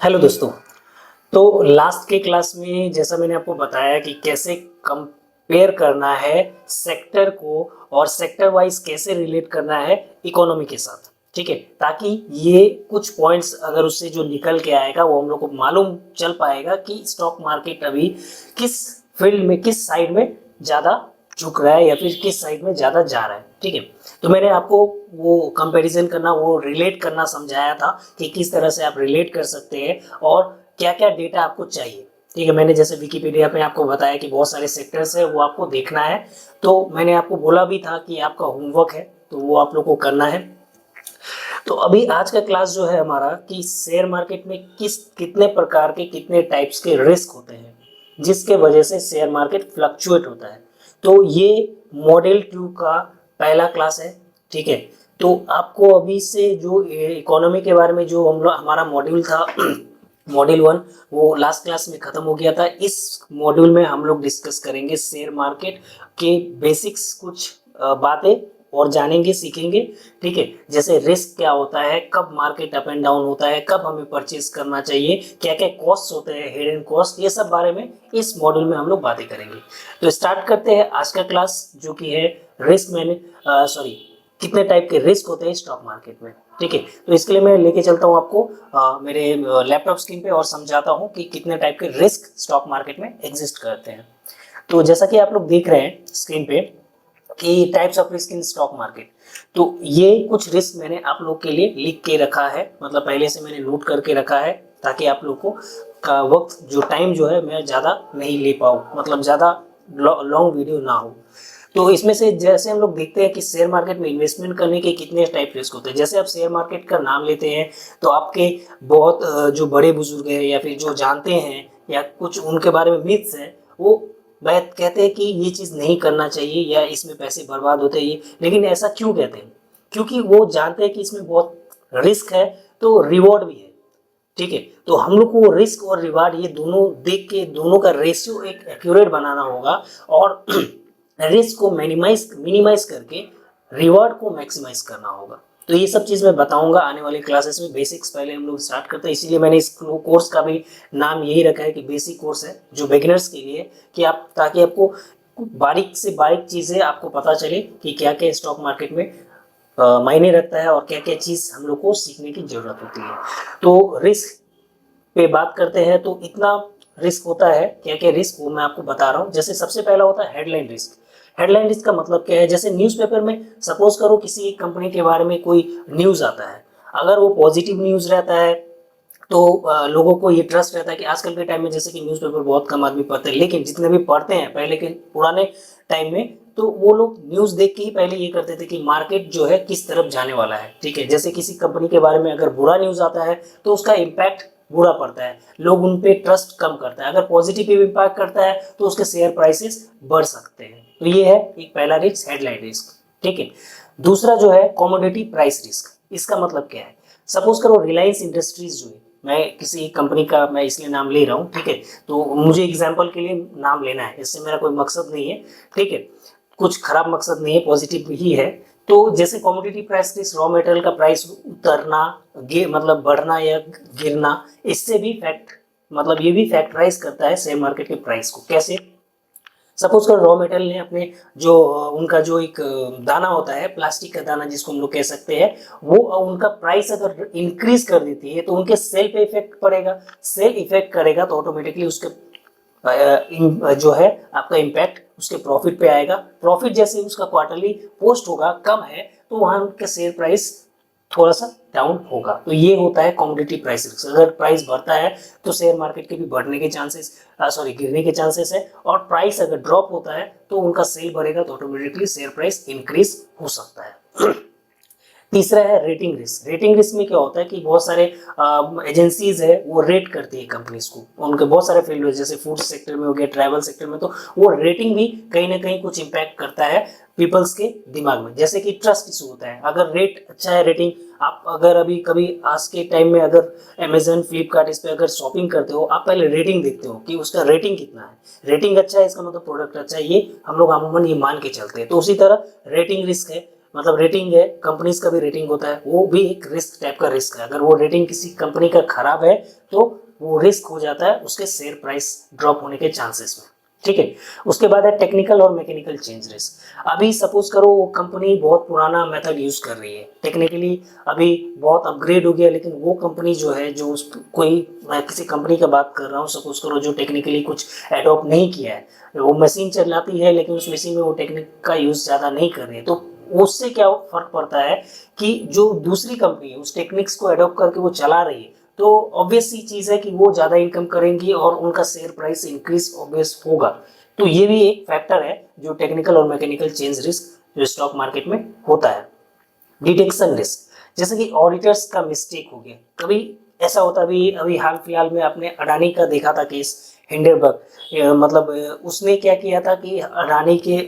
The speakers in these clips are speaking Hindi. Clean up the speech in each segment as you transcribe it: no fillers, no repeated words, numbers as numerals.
हेलो दोस्तों। तो लास्ट के क्लास में जैसा मैंने आपको बताया कि कैसे कंपेयर करना है सेक्टर को और सेक्टर वाइज कैसे रिलेट करना है इकोनॉमी के साथ, ठीक है, ताकि ये कुछ पॉइंट्स अगर उससे जो निकल के आएगा वो हम लोग को मालूम चल पाएगा कि स्टॉक मार्केट अभी किस फील्ड में किस साइड में ज़्यादा झुक रहा है या फिर किस साइड में ज़्यादा जा रहा है, ठीक है। तो मैंने आपको वो कंपैरिजन करना वो रिलेट करना समझाया था कि किस तरह से आप रिलेट कर सकते हैं और क्या क्या डेटा आपको चाहिए, ठीक है। मैंने जैसे विकिपीडिया पे आपको बताया कि बहुत सारे सेक्टर्स है वो आपको देखना है। तो मैंने आपको बोला भी था कि आपका होमवर्क है तो वो आप लोग को करना है। तो अभी आज का क्लास जो है हमारा कि शेयर मार्केट में किस कितने प्रकार के कितने टाइप्स के रिस्क होते हैं जिसके वजह से शेयर मार्केट फ्लक्चुएट होता है। तो ये मॉड्यूल 2 का पहला क्लास है, ठीक है। तो आपको अभी से जो इकोनॉमी के बारे में जो हम लोग हमारा मॉड्यूल था मॉड्यूल 1 वो लास्ट क्लास में खत्म हो गया था। इस मॉड्यूल में हम लोग डिस्कस करेंगे शेयर मार्केट के बेसिक्स कुछ बातें और जानेंगे सीखेंगे, ठीक है। जैसे रिस्क क्या होता है, कब मार्केट अप एंड डाउन होता है, कब हमें परचेज करना चाहिए, क्या क्या कॉस्ट होते हैं, हिडन कॉस्ट, ये सब बारे में इस मॉड्यूल में हम लोग बातें करेंगे। तो स्टार्ट करते हैं आज का क्लास जो कि है रिस्क मैंने कितने टाइप के रिस्क होते हैं स्टॉक मार्केट में, ठीक है। तो इसके लिए मैं लेके चलता हूँ आपको मेरे लैपटॉप स्क्रीन पे और समझाता हूँ कि कितने टाइप के रिस्क स्टॉक मार्केट में एग्जिस्ट करते हैं। तो जैसा कि आप लोग देख रहे हैं स्क्रीन पे कि types of risk in stock market, तो ये कुछ रिस्क मैंने आप लोग के लिए लिख के रखा है, मतलब पहले से मैंने नोट करके रखा है ताकि आप लोग को का वक्त जो टाइम जो है मैं ज़्यादा नहीं ले पाऊँ, मतलब ज़्यादा लॉन्ग वीडियो ना हो। तो इसमें से जैसे हम लोग देखते हैं कि शेयर मार्केट में इन्वेस्टमेंट करने के कितने टाइप रिस्क होते हैं। जैसे आप शेयर मार्केट का नाम लेते हैं तो आपके बहुत जो बड़े बुजुर्ग हैं या फिर जो जानते हैं या कुछ उनके बारे में मिथ्स हैं वो बात कहते हैं कि ये चीज़ नहीं करना चाहिए या इसमें पैसे बर्बाद होते हैं ये, लेकिन ऐसा क्यों कहते हैं? क्योंकि वो जानते हैं कि इसमें बहुत रिस्क है तो रिवॉर्ड भी है, ठीक है। तो हम लोग को रिस्क और रिवार्ड ये दोनों देख के दोनों का रेशियो एक एक्यूरेट बनाना होगा और रिस्क को मिनिमाइज करके रिवार्ड को मैक्सिमाइज करना होगा। तो ये सब चीज़ मैं बताऊंगा आने वाले क्लासेस में। बेसिक्स पहले हम लोग स्टार्ट करते हैं, इसीलिए मैंने इस कोर्स का भी नाम यही रखा है कि बेसिक कोर्स है जो बिगिनर्स के लिए, कि आप ताकि आपको बारीक से बारीक चीज़ें आपको पता चले कि क्या क्या स्टॉक मार्केट में मायने रखता है और क्या क्या चीज़ हम लोग को सीखने की जरूरत होती है। तो रिस्क पे बात करते हैं तो इतना रिस्क होता है, क्या क्या रिस्क वो मैं आपको बता रहा हूँ। जैसे सबसे पहला होता है हेडलाइन रिस्क। हेडलाइन रिस्क का मतलब क्या है, जैसे न्यूज़पेपर में सपोज करो किसी एक कंपनी के बारे में कोई न्यूज़ आता है, अगर वो पॉजिटिव न्यूज़ रहता है तो लोगों को ये ट्रस्ट रहता है कि आजकल के टाइम में जैसे कि न्यूज़पेपर बहुत कम आदमी पढ़ते हैं, लेकिन जितने भी पढ़ते हैं पहले के पुराने टाइम में तो वो लोग न्यूज़ देख के ही पहले ये करते थे कि मार्केट जो है किस तरफ जाने वाला है, ठीक है। जैसे किसी कंपनी के बारे में अगर बुरा न्यूज़ आता है तो उसका इम्पैक्ट बुरा पड़ता है, लोग उन पे ट्रस्ट कम करता है। अगर पॉजिटिव इम्पैक्ट करता है तो उसके शेयर प्राइसेस बढ़ सकते हैं। तो ये है एक पहला रिस्क, हेडलाइन रिस्क, ठीक है। दूसरा जो है कमोडिटी प्राइस रिस्क। इसका मतलब क्या है, सपोज करो रिलायंस इंडस्ट्रीज जो है, मैं किसी कंपनी का मैं इसलिए नाम ले रहा हूँ, ठीक है। तो मुझे एग्जाम्पल के लिए नाम लेना है, इससे मेरा कोई मकसद नहीं है, ठीक है, कुछ खराब मकसद नहीं है, पॉजिटिव ही है। तो जैसे commodity price risk, raw material का प्राइस उतरना, मतलब बढ़ना या गिरना, इससे भी फैक्ट मतलब ये भी फैक्टराइज करता है शेयर मार्केट के प्राइस को। कैसे, सपोज कर रॉ मटेरियल ने अपने जो उनका जो एक दाना होता है, प्लास्टिक का दाना जिसको हम लोग कह सकते हैं, वो उनका प्राइस अगर इंक्रीज कर देती है तो उनके सेल पे इफेक्ट पड़ेगा। सेल इफेक्ट करेगा तो ऑटोमेटिकली उसके जो है आपका इम्पैक्ट उसके प्रॉफिट पे आएगा। प्रॉफिट जैसे उसका क्वार्टरली पोस्ट होगा कम है तो वहां उनका शेयर प्राइस थोड़ा सा डाउन होगा। तो ये होता है कमोडिटी प्राइस रिस्क। अगर प्राइस बढ़ता है तो शेयर मार्केट के भी बढ़ने के चांसेस गिरने के चांसेस है, और प्राइस अगर ड्रॉप होता है तो उनका सेल बढ़ेगा तो ऑटोमेटिकली शेयर प्राइस इंक्रीज हो सकता है। तीसरा है रेटिंग रिस्क। रेटिंग रिस्क में क्या होता है कि बहुत सारे एजेंसीज है वो रेट करती है कंपनीज को, उनके बहुत सारे फील्ड है, जैसे फूड सेक्टर में हो गया, ट्रैवल सेक्टर में, तो वो रेटिंग भी कहीं ना कहीं कुछ इम्पैक्ट करता है पीपल्स के दिमाग में। जैसे कि ट्रस्ट इशू होता है, अगर रेट अच्छा है, रेटिंग, आप अगर अभी कभी आज के टाइम में अगर अमेजन फ्लिपकार्ट इस पे अगर शॉपिंग करते हो, आप पहले रेटिंग देखते हो कि उसका रेटिंग कितना है। रेटिंग अच्छा है इसका मतलब प्रोडक्ट अच्छा है, ये हम लोग अमूमन ये मान के चलते हैं। तो उसी तरह रेटिंग रिस्क है, मतलब रेटिंग है, कंपनीज का भी रेटिंग होता है, वो भी एक रिस्क टाइप का रिस्क है। अगर वो रेटिंग किसी कंपनी का खराब है तो वो रिस्क हो जाता है उसके शेयर प्राइस ड्रॉप होने के चांसेस में, ठीक है। उसके बाद है टेक्निकल और मैकेनिकल चेंज रिस्क। अभी सपोज करो वो कंपनी बहुत पुराना मेथड यूज कर रही है, टेक्निकली अभी बहुत अपग्रेड हो गया, लेकिन वो कंपनी जो है, जो कोई, मैं किसी कंपनी का बात कर रहा हूँ, सपोज करो जो टेक्निकली कुछ एडॉप्ट नहीं किया है, वो मशीन चलाती है लेकिन उस मशीन में वो टेक्निक का यूज ज्यादा नहीं कर रही है, तो उससे क्या फर्क पड़ता है कि जो दूसरी कंपनी है उस टेक्निक्स को एडॉप्ट करके वो चला रही है, तो ऑब्वियस सी चीज है कि वो ज्यादा इनकम करेंगी और उनका शेयर प्राइस इंक्रीज ऑब्वियस होगा। तो ये भी एक फैक्टर है जो टेक्निकल और मैकेनिकल चेंज रिस्क जो स्टॉक मार्केट में होता है। डिटेक्शन रिस्क, जैसे कि ऑडिटर्स का मिस्टेक हो गया, कभी ऐसा होता है, अभी अभी हाल फिलहाल में आपने अडानी का देखा था केस, हिंडनबर्ग, मतलब उसने क्या किया था कि अडानी के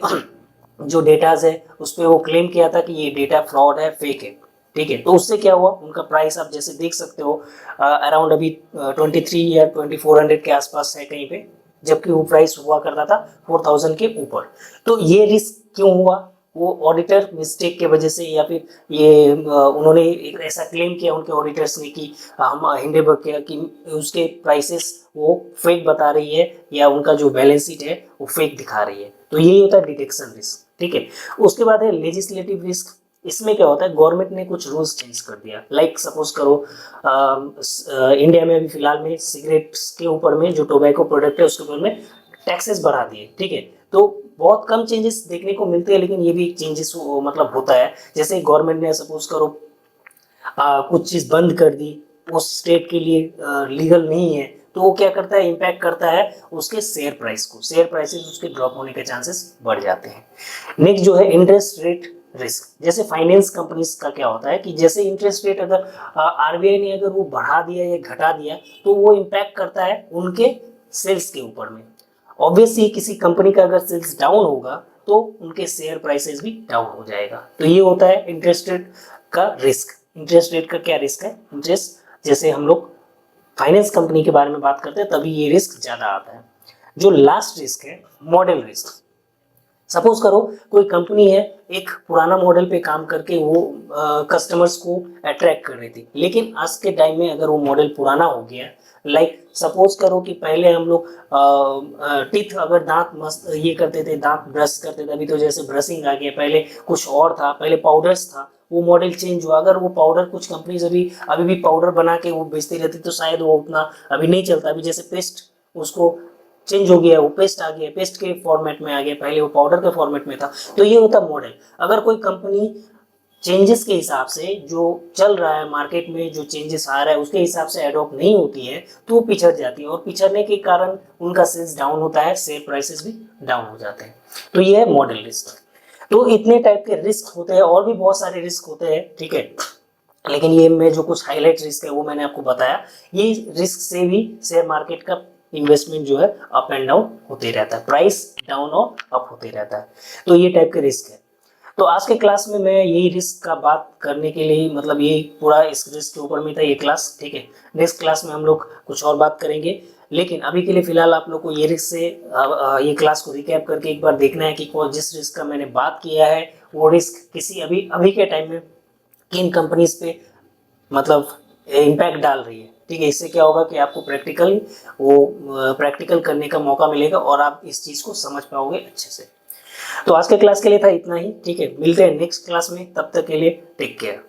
जो डेटाज है उस पर वो क्लेम किया था कि ये डेटा फ्रॉड है, फेक है, ठीक है। तो उससे क्या हुआ, उनका प्राइस आप जैसे देख सकते हो अराउंड अभी 23 या 2400 के आसपास है कहीं पे, जबकि वो प्राइस हुआ करता था 4000 के ऊपर। तो ये रिस्क क्यों हुआ, वो ऑडिटर मिस्टेक के वजह से, या फिर ये उन्होंने एक ऐसा क्लेम किया उनके ऑडिटर्स ने कि हम हिंडनबर्ग के कि उसके प्राइसेस वो फेक बता रही है, या उनका जो बैलेंस शीट है वो फेक दिखा रही है। तो यही होता है डिटेक्शन रिस्क, ठीक है। उसके बाद है लेजिस्लेटिव रिस्क। इसमें क्या होता है, गवर्नमेंट ने कुछ रूल्स चेंज कर दिया, लाइक सपोज करो इंडिया में अभी फिलहाल में सिगरेट्स के ऊपर में, जो टोबैको प्रोडक्ट है उसके ऊपर में टैक्सेस बढ़ा दिए, ठीक है। तो बहुत कम चेंजेस देखने को मिलते हैं, लेकिन ये भी एक चेंजेस मतलब होता है। जैसे गवर्नमेंट ने सपोज करो कुछ चीज बंद कर दी, उस स्टेट के लिए लीगल नहीं है, तो वो क्या करता है, इम्पैक्ट करता है उसके शेयर प्राइस को, शेयर प्राइसेस उसके ड्रॉप होने के चांसेस बढ़ जाते हैं। नेक्स्ट जो है इंटरेस्ट रेट रिस्क। जैसे फाइनेंस कंपनीज का क्या होता है कि जैसे इंटरेस्ट रेट अगर आरबीआई ने अगर वो बढ़ा दिया या घटा दिया, तो वो इम्पैक्ट करता है उनके सेल्स के ऊपर में। ऑब्वियसली किसी कंपनी का अगर सेल्स डाउन होगा तो उनके शेयर प्राइसेस भी डाउन हो जाएगा। तो ये होता है इंटरेस्ट रेट का रिस्क। इंटरेस्ट रेट का क्या रिस्क है, इंटरेस्ट, जैसे हम लोग फाइनेंस कंपनी के बारे में बात करते हैं तभी ये रिस्क ज्यादा आता है। जो लास्ट रिस्क है, मॉडल रिस्क। सपोज करो कोई कंपनी है, एक पुराना मॉडल पे काम करके वो कस्टमर्स को अट्रैक्ट कर रही थी, लेकिन आज के टाइम में अगर वो मॉडल पुराना हो गया, लाइक सपोज करो कि पहले हम लोग टीथ, अगर दांत मस्त ये करते थे, दांत ब्रश करते थे, अभी तो जैसे ब्रशिंग आ गया, पहले कुछ और था, पहले पाउडर्स था, वो मॉडल चेंज हुआ। अगर वो पाउडर, कुछ कंपनीज अभी अभी भी पाउडर बना के वो बेचती रहती, तो शायद वो उतना अभी नहीं चलता। अभी जैसे पेस्ट, उसको चेंज हो गया, वो पेस्ट आ गया, पेस्ट के फॉर्मेट में आ गया, पहले वो पाउडर के फॉर्मेट में था। तो ये होता मॉडल। अगर कोई कंपनी चेंजेस के हिसाब से, जो चल रहा है मार्केट में, जो चेंजेस आ रहा है उसके हिसाब से एडॉप्ट नहीं होती है, तो वो पिछड़ जाती है, और पिछड़ने के कारण उनका सेल्स डाउन होता है, शेयर प्राइसेस भी डाउन हो जाते हैं। तो ये है मॉडल रिस्क। तो इतने टाइप के रिस्क होते हैं, और भी बहुत सारे रिस्क होते हैं, ठीक है, लेकिन ये में जो कुछ हाईलाइट रिस्क है वो मैंने आपको बताया। ये रिस्क से भी शेयर मार्केट का इन्वेस्टमेंट जो है अप एंड डाउन होते रहता है, प्राइस डाउन और अप होते रहता है। तो ये टाइप के रिस्क है। तो आज के क्लास में मैं यही रिस्क का बात करने के लिए, मतलब ये पूरा इस रिस्क के ऊपर में था ये क्लास, ठीक है। नेक्स्ट क्लास में हम लोग कुछ और बात करेंगे, लेकिन अभी के लिए फिलहाल आप लोग को ये रिस्क से ये क्लास को रिकैप करके एक बार देखना है कि जिस रिस्क का मैंने बात किया है वो रिस्क किसी अभी अभी के टाइम में किन कंपनीज पे मतलब इम्पैक्ट डाल रही है, ठीक है। इससे क्या होगा कि आपको प्रैक्टिकल करने का मौका मिलेगा और आप इस चीज को समझ पाओगे अच्छे से। तो आज के क्लास के लिए था इतना ही, ठीक है। मिलते हैं नेक्स्ट क्लास में, तब तक के लिए टेक केयर।